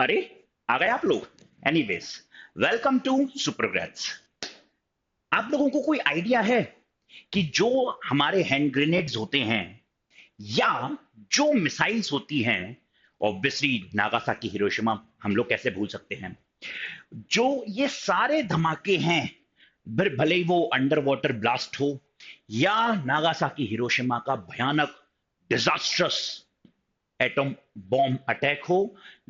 अरे, आ गए आप लोग। Anyways, welcome to Supergrades. आप लोगों को कोई आइडिया है कि जो हमारे हैंड ग्रेनेड्स होते हैं या जो मिसाइल्स होती हैं, ऑब्वियसली नागासाकी हिरोशिमा हम लोग कैसे भूल सकते हैं, जो ये सारे धमाके हैं, फिर भले ही वो अंडर वाटर ब्लास्ट हो या नागासाकी हिरोशिमा का भयानक डिजास्ट्रस एटम बॉम्ब अटैक हो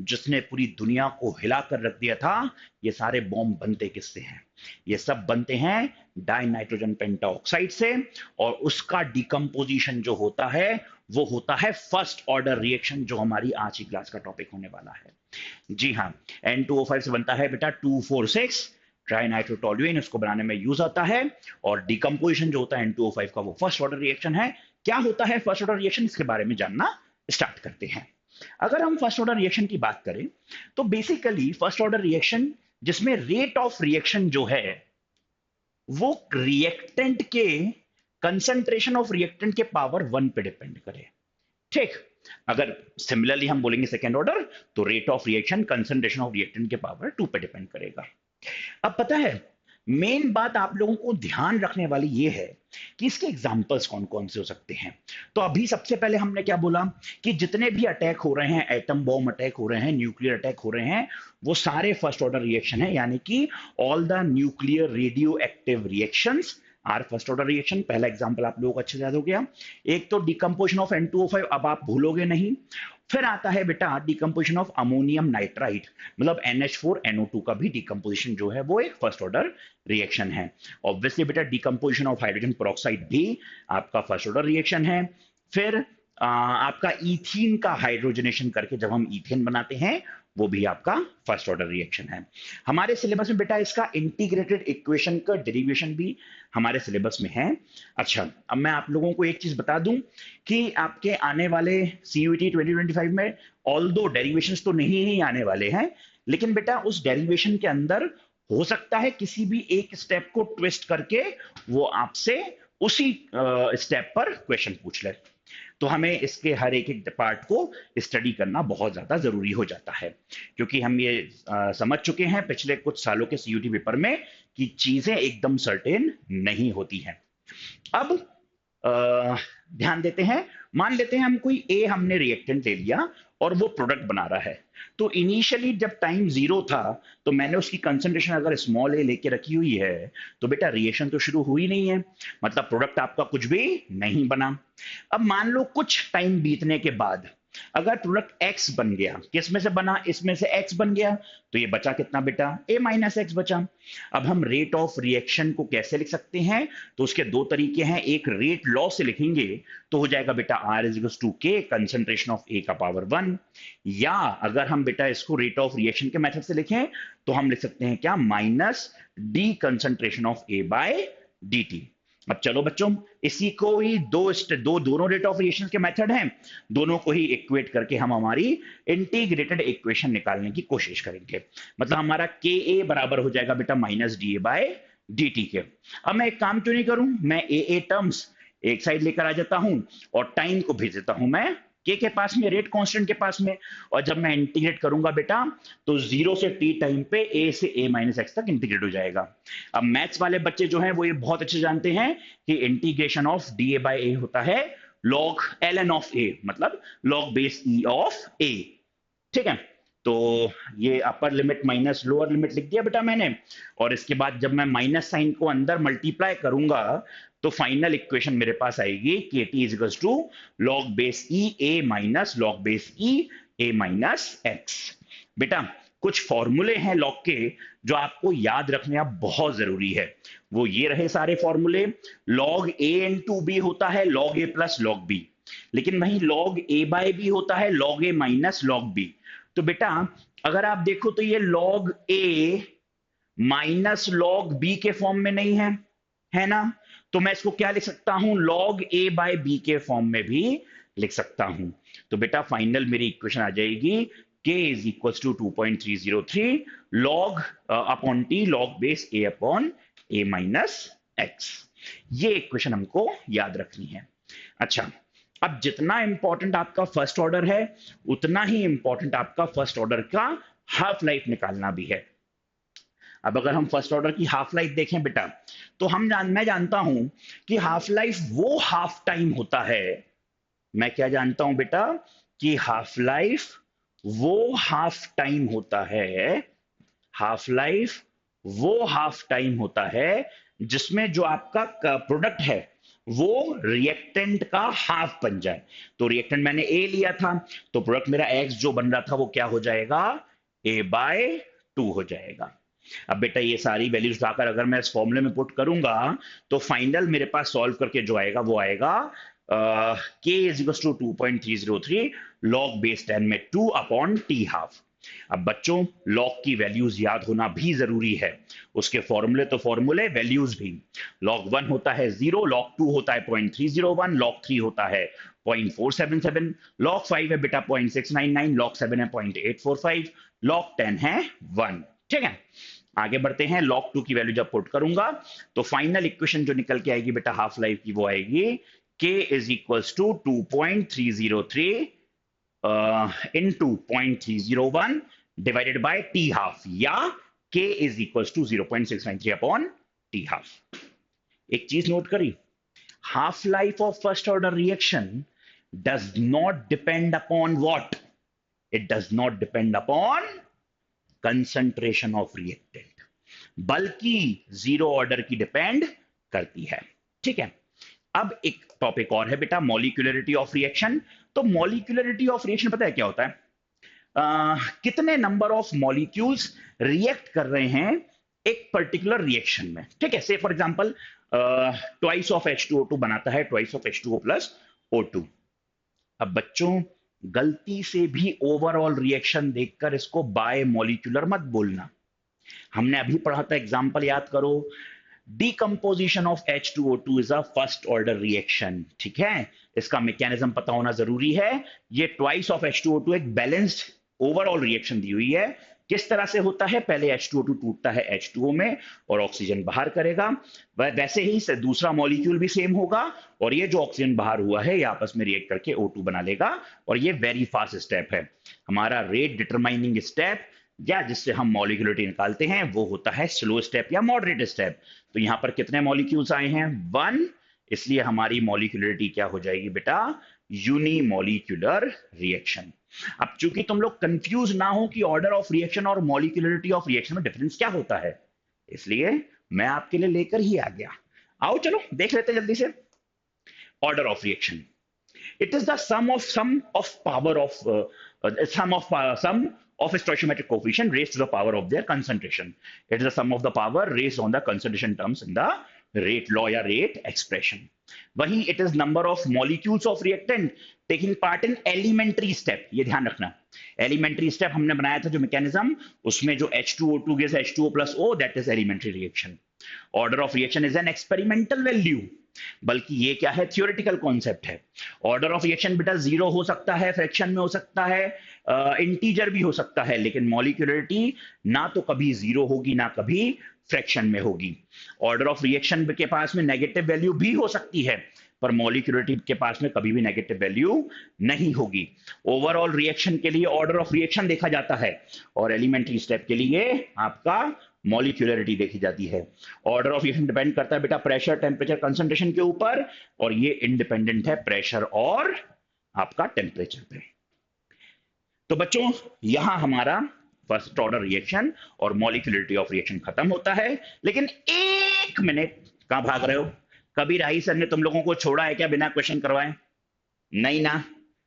जिसने पूरी दुनिया को हिला कर रख दिया था, ये सारे बॉम्ब बनते किससे हैं? ये सब बनते हैं डाई नाइट्रोजन पेंटाऑक्साइड से, और उसका डिकम्पोजिशन जो होता है वो होता है फर्स्ट ऑर्डर रिएक्शन, जो हमारी आज की क्लास का टॉपिक होने वाला है। जी हाँ, N2O5 से बनता है बेटा 2,4,6 ट्राई नाइट्रोटोल्यूएन, उसको बनाने में यूज आता है। और डिकम्पोजिशन जो होता है N2O5 का वो फर्स्ट ऑर्डर रिएक्शन है। क्या होता है फर्स्ट ऑर्डर रिएक्शन, इसके बारे में जानना स्टार्ट करते हैं। अगर हम फर्स्ट ऑर्डर रिएक्शन की बात करें तो बेसिकली फर्स्ट ऑर्डर रिएक्शन जिसमें रेट ऑफ रिएक्शन जो है वो रिएक्टेंट के कंसंट्रेशन ऑफ रिएक्टेंट के पावर 1 पे डिपेंड करे। ठीक, अगर सिमिलरली हम बोलेंगे सेकेंड ऑर्डर, तो rate of reaction concentration of reactant के पावर 2 पे डिपेंड करेगा। अब पता है, मेन बात आप लोगों को ध्यान रखने वाली ये है कि इसके एग्जाम्पल्स कौन कौन से हो सकते हैं। तो अभी सबसे पहले हमने क्या बोला कि जितने भी अटैक हो रहे हैं, एटम बॉम्ब अटैक हो रहे हैं, न्यूक्लियर अटैक हो रहे हैं, वो सारे फर्स्ट ऑर्डर रिएक्शन है, यानी कि all the nuclear radioactive reactions are first order reaction. पहला एग्जांपल आप लोगों को अच्छे से याद हो गया। एक तो डिकम्पोजिशन ऑफ N2O5, अब आप भूलोगे नहीं। फिर आता है बेटा डिकम्पोजिशन ऑफ अमोनियम नाइट्राइट, मतलब NH4NO2 का भी डिकम्पोजिशन जो है वो एक फर्स्ट ऑर्डर रिएक्शन है। ऑब्वियसली बेटा डिकम्पोजिशन ऑफ हाइड्रोजन पेरोक्साइड भी आपका फर्स्ट ऑर्डर रिएक्शन है। फिर आपका ईथीन का हाइड्रोजनेशन करके जब हम ईथेन बनाते हैं, वो भी आपका फर्स्ट ऑर्डर रिएक्शन है। हमारे सिलेबस में बेटा इसका इंटीग्रेटेड इक्वेशन का डेरिवेशन भी हमारे सिलेबस में है। अच्छा, अब मैं आप लोगों को एक चीज बता दूं कि आपके आने वाले CUET 2025 में ऑल दो डेरिवेशंस तो नहीं ही आने वाले हैं, लेकिन बेटा उस डेरिवेशन के अंदर हो सकता है किसी भी एक स्टेप को ट्विस्ट करके वो आपसे उसी स्टेप पर क्वेश्चन पूछ ले। तो हमें इसके हर एक एक पार्ट को स्टडी करना बहुत ज्यादा जरूरी हो जाता है, क्योंकि हम ये समझ चुके हैं पिछले कुछ सालों के CUET पेपर में कि चीजें एकदम सर्टेन नहीं होती हैं। अब ध्यान देते हैं, मान लेते हैं हम कोई हमने रिएक्टेंट ले लिया और वो प्रोडक्ट बना रहा है। तो इनिशियली जब टाइम 0 था तो मैंने उसकी कंसंट्रेशन अगर स्मॉल a लेके रखी हुई है, तो बेटा रिएक्शन तो शुरू हुई नहीं है, मतलब प्रोडक्ट आपका कुछ भी नहीं बना। अब मान लो कुछ टाइम बीतने के बाद अगर प्रोडक्ट X बन गया, किस में से बना, इसमें से X बन गया, तो ये बचा कितना बेटा, A माइनस एक्स बचा। अब हम रेट ऑफ रिएक्शन को कैसे लिख सकते हैं, तो उसके दो तरीके हैं। एक रेट लॉ से लिखेंगे तो हो जाएगा बेटा R is equals to K concentration of A का पावर 1, या अगर हम बेटा इसको रेट ऑफ रिएक्शन के मेथड से लिखें तो हम लिख सकते हैं क्या, minus D concentration of A by dt। अब चलो बच्चों, इसी को ही दोनों रेट ऑफ रिएक्शन के मेथड हैं, दोनों को ही इक्वेट करके हम हमारी इंटीग्रेटेड इक्वेशन निकालने की कोशिश करेंगे। मतलब हमारा Ka बराबर हो जाएगा बेटा minus D A by D T के। अब मैं एक काम क्यों नहीं करूं, मैं ए टर्म्स एक साइड लेकर आ जाता हूं और टाइम को भेज देता हूं मैं के पास में, रेट कांस्टेंट के पास में, और जब मैं इंटीग्रेट करूंगा बेटा तो 0 से t टाइम पे a से a माइनस एक्स तक इंटीग्रेट हो जाएगा। अब मैथ्स वाले बच्चे जो हैं वो ये बहुत अच्छे जानते हैं कि integration of D A by A होता है log ln ऑफ a, मतलब log base e of a। ठीक है, तो ये upper limit minus lower limit लिख दिया बेटा मैंने, और इसके बाद जब मैं माइनस साइन को अंदर मल्टीप्लाई करूंगा तो फाइनल इक्वेशन मेरे पास आएगी K T is equals to log base E A minus log base E A minus X. बेटा कुछ फॉर्मूले हैं लॉग के जो आपको याद रखने आप बहुत जरूरी है, वो ये रहे सारे फॉर्मूले। लॉग ए इंटू बी होता है लॉग ए प्लस लॉग बी, लेकिन वहीं लॉग ए बाय बी होता है लॉग ए माइनस लॉग बी। तो बेटा अगर आप देखो तो ये लॉग ए माइनस लॉग बी के फॉर्म में नहीं है ना, तो मैं इसको क्या लिख सकता हूं, लॉग ए बाय बी के फॉर्म में भी लिख सकता हूं। तो बेटा फाइनल मेरी इक्वेशन आ जाएगी k is equal to 2.303 log upon T log base a upon a minus X. ये इक्वेशन हमको याद रखनी है। अच्छा, अब जितना इंपॉर्टेंट आपका फर्स्ट ऑर्डर है उतना ही इंपॉर्टेंट आपका फर्स्ट ऑर्डर का हाफ लाइफ निकालना भी है। अब अगर हम फर्स्ट ऑर्डर की हाफ लाइफ देखें बेटा, तो मैं जानता हूं कि हाफ लाइफ वो हाफ टाइम होता है। मैं क्या जानता हूं बेटा, कि हाफ लाइफ वो हाफ टाइम होता है। हाफ लाइफ वो हाफ टाइम होता है जिसमें जो आपका प्रोडक्ट है वो रिएक्टेंट का हाफ बन जाए। तो रिएक्टेंट मैंने ए लिया था, तो प्रोडक्ट मेरा एक्स जो बन रहा था वो क्या हो जाएगा, A/2 हो जाएगा। अब बेटा ये सारी वैल्यूज उठाकर अगर मैं इस फॉर्मूले में पुट करूंगा, तो फाइनल मेरे पास सॉल्व करके जो आएगा वो आएगा k is equal to 2.303 log base 10 में 2 अपॉन टी हाफ। अब बच्चों लॉग की वैल्यूज याद होना भी जरूरी है, उसके फॉर्मूले तो फॉर्मूले, वैल्यूज भी। log 1 होता है 0, log 2 होता है 0.301, log 3 होता है 0.477, log 5 है बेटा 0.699, log 7 है 0.845, log 10 है 1। ठीक है, आगे बढ़ते हैं। log 2 की वैल्यू जब पुट करूंगा तो फाइनल इक्वेशन जो निकल के आएगी बेटा हाफ लाइफ की वो आएगी k is equals to 2.303 into 0.301 divided by t half, या k is equals to 0.693 upon t half। एक चीज नोट करी, half life of first order reaction does not depend upon what? It does not depend upon concentration of reactant, बल्कि zero order की depend करती है। ठीक है, अब एक टॉपिक और है बेटा, मॉलिक्यूलरिटी ऑफ रिएक्शन। तो मॉलिक्यूलरिटी ऑफ रिएक्शन पता है क्या होता है? कितने नंबर ऑफ मॉलिक्यूल्स रिएक्ट कर रहे हैं एक पर्टिकुलर रिएक्शन में। ठीक है, से for example twice of H2O2 बनाता है twice of H2O plus O2। अब बच्चों गलती से भी ओवरऑल रिएक्शन देखकर इसको बाय मॉलिक्यूलर मत बोलना। हमने अभी पढ़ा था, एग्जांपल याद करो, decomposition of H2O2 is a first order reaction। ठीक है, इसका मैकेनिज्म पता होना जरूरी है। ये ट्वाइस ऑफ H2O2 एक बैलेंस्ड ओवरऑल रिएक्शन दी हुई है। किस तरह से होता है, पहले H2O2 टूटता है H2O में और ऑक्सीजन बाहर करेगा, वैसे ही से दूसरा मॉलिक्यूल भी सेम होगा, और ये जो ऑक्सीजन बाहर हुआ है ये आपस में रिएक्ट करके O2 बना लेगा। और ये वेरी फास्ट स्टेप है, हमारा रेट डिटरमाइनिंग स्टेप, या जिससे हम मॉलिक्यूलरिटी निकालते हैं वो होता है स्लो स्टेप या मॉडरेट स्टेप। तो यहां पर कितने मॉलिक्यूल्स आए हैं, 1, इसलिए हमारी मॉलिक्यूलरिटी क्या हो जाएगी बेटा, यूनिमॉलिक्यूलर रिएक्शन। अब चूंकि तुम लोग कंफ्यूज ना हो कि ऑर्डर ऑफ रिएक्शन और मॉलिक्यूलरिटी ऑफ रिएक्शन में डिफरेंस क्या होता है, इसलिए मैं आपके लिए लेकर ही आ गया। आओ चलो देख लेते हैं जल्दी से। Order of reaction, it is the sum of stoichiometric coefficient raised to the power of their concentration. It is the sum of the power raised on the concentration terms in the rate law या rate expression. वही it is number of molecules of reactant taking part in elementary step। ये ध्यान रखना, elementary step हमने बनाया था जो mechanism, उसमें जो H2O2 gives H2O plus O, that is elementary reaction। Order of reaction is an experimental value, बल्कि ये क्या है, थियोरेटिकल कॉन्सेप्ट है। ऑर्डर ऑफ रिएक्शन बेटा जीरो हो सकता है, फ्रैक्शन में हो सकता है, इंटीजर भी हो सकता है, लेकिन मॉलिक्यूलरिटी ना तो कभी जीरो होगी ना कभी फ्रैक्शन में होगी। ऑर्डर ऑफ रिएक्शन के पास में नेगेटिव वैल्यू भी हो सकती है, पर मॉलिक्यूलरिटी के पास में कभी भी नेगेटिव वैल्यू नहीं होगी। ओवरऑल रिएक्शन के लिए ऑर्डर ऑफ रिएक्शन देखा जाता है, और एलिमेंट्री स्टेप के लिए आपका मॉलिक्यूलरिटी देखी जाती है। ऑर्डर ऑफ रिएक्शन डिपेंड करता है बेटा प्रेशर, टेम्परेचर, कंसंट्रेशन के ऊपर, और ये इंडिपेंडेंट है प्रेशर और आपका टेम्परेचर पे। तो बच्चों यहां हमारा फर्स्ट ऑर्डर रिएक्शन और मॉलिक्यूलरिटी ऑफ रिएक्शन खत्म होता है। लेकिन एक मिनट, कहां भाग रहे हो? कभी राही सर ने तुम लोगों को छोड़ा है क्या बिना क्वेश्चन करवाए? नहीं ना,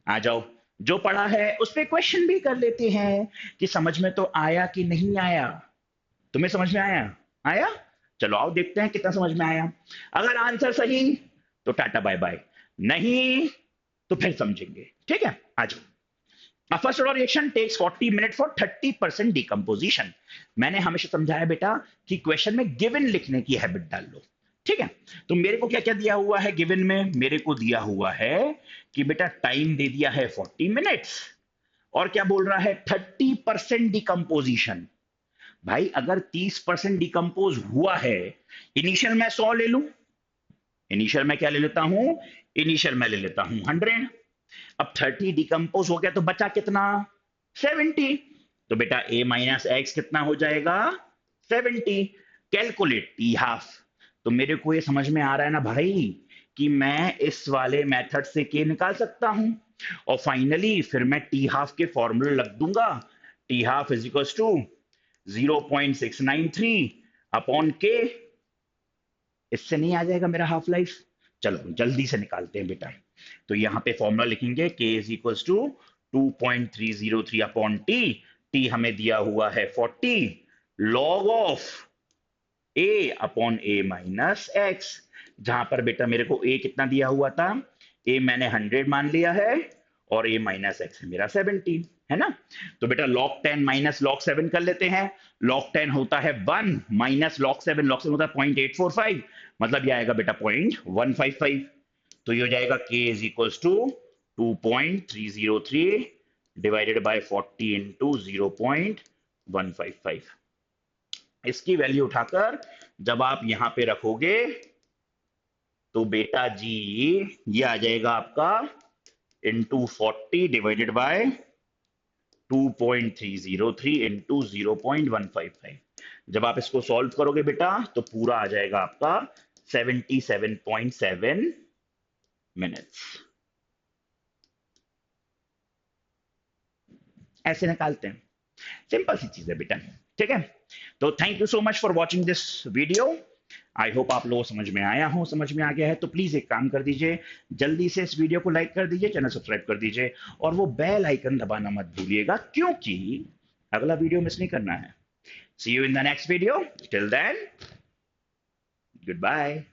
आ जाओ, जो पढ़ा है उस पर क्वेश्चन भी कर लेते हैं कि समझ में तो आया कि नहीं आया। तुम्हें समझ में आया? आया? चलो आओ देखते हैं कितना समझ में आया। अगर आंसर सही तो टाटा बाय बाय, नहीं तो फिर समझेंगे। ठीक है, आ जाओ। A first order reaction takes 40 minutes for 30% decomposition। मैंने हमेशा समझाया बेटा कि क्वेश्चन में गिवन लिखने की हैबिट डाल लो। ठीक है, तो मेरे को क्या क्या दिया हुआ है गिवन में? मेरे को दिया हुआ है कि बेटा टाइम दे दिया है 40 मिनट्स, और क्या बोल रहा है, 30% डिकम्पोजिशन। भाई अगर 30% डिकम्पोज हुआ है, इनिशियल मैं 100 ले लूं, इनिशियल मैं क्या ले लेता हूं, इनिशियल मैं ले लेता हूं 100। अब 30 डिकम्पोज हो गया तो बचा कितना, 70। तो बेटा a माइनस एक्स कितना हो जाएगा 70। Calculate T half. तो मेरे को ये समझ में आ रहा है ना भाई कि मैं इस वाले मेथड से के निकाल सकता हूं, और फाइनली फिर मैं टी हाफ के फॉर्मूले रख दूंगा। T half is equal to 0.693 upon K. इससे नहीं आ जाएगा मेरा हाफ लाइफ? चलो जल्दी से निकालते हैं बेटा। तो यहां पे फॉर्मूला लिखेंगे K is equal to 2.303 upon T. T हमें दिया हुआ है 40 log of A upon A minus X. जहां पर बेटा मेरे को ए कितना दिया हुआ था, ए मैंने 100 मान लिया है, और ए माइनस एक्स है मेरा 70, है ना। तो बेटा log 10 माइनस log 7 कर लेते हैं। log 10 होता है 1 माइनस log 7 होता है 0.845, मतलब ये आएगा बेटा 0.155। तो ये हो जाएगा k is equal to 2.303 divided by 40 into 0.155। इसकी वैल्यू उठाकर जब आप यहां पे रखोगे तो बेटा जी ये आ जाएगा आपका इंटू 40 डिवाइडेड बाय 2.303 इंटू 0.155। जब आप इसको सॉल्व करोगे बेटा तो पूरा आ जाएगा आपका 77.7 मिनट्स। ऐसे निकालते हैं, सिंपल सी चीज है बेटा, ठीक है। तो thank you so much for watching this video. I hope आप लोगों को समझ में आया हो, समझ में आ गया है तो प्लीज एक काम कर दीजिए, जल्दी से इस वीडियो को लाइक कर दीजिए, चैनल सब्सक्राइब कर दीजिए, और वो बेल आइकन दबाना मत भूलिएगा, क्योंकि अगला वीडियो मिस नहीं करना है। See you in the next video, till then good bye.